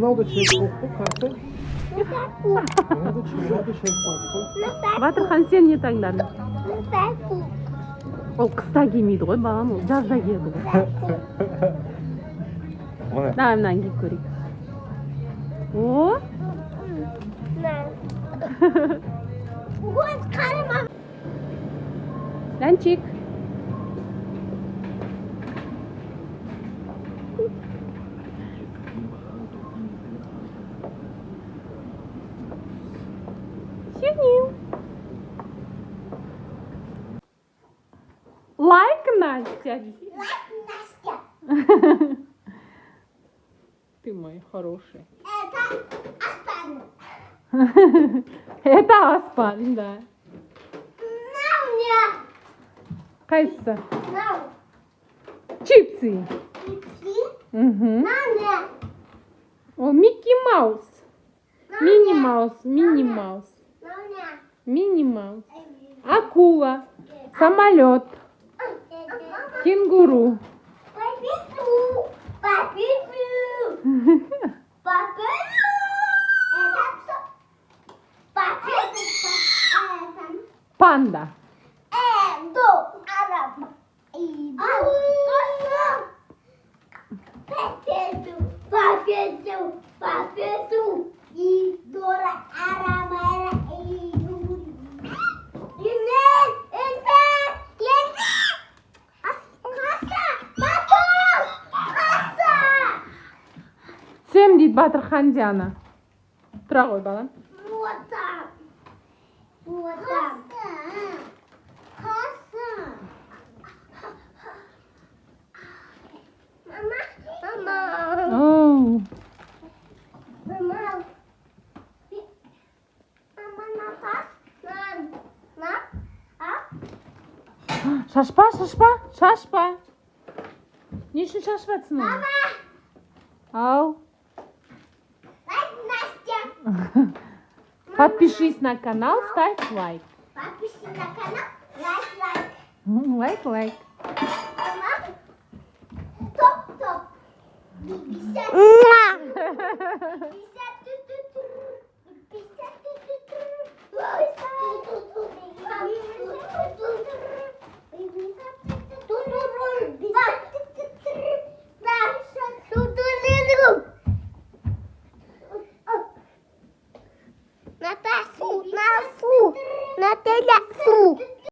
Мынау да шайып болып қой, қарсы. Мынау да шайып болып қой. Батырхан, сен не таңдадың? Ол қыста кимейді ғой, балам, ол жазда киеді ғой. Давай мынаны киіп көрейік. О! Ләнчик. Синим. Лайк, Настя. Ты мой хороший. Это Аспан, да. Кайсы? Чипсы. О, Микки Маус. Мини Маус, Мини Маус. Мини Маус. Акула. Самолет. Кенгуру. Панда. Сем дейді Батырхан Диана. Тұра ғой, балам. Шашпа, шашпа, шашпа. Не үшін шашпатсың? Ау. Подпишись на канал, ставь лайк. Подпишись на канал, лайк. Лайк, лайк. Топ. 50. На телефон.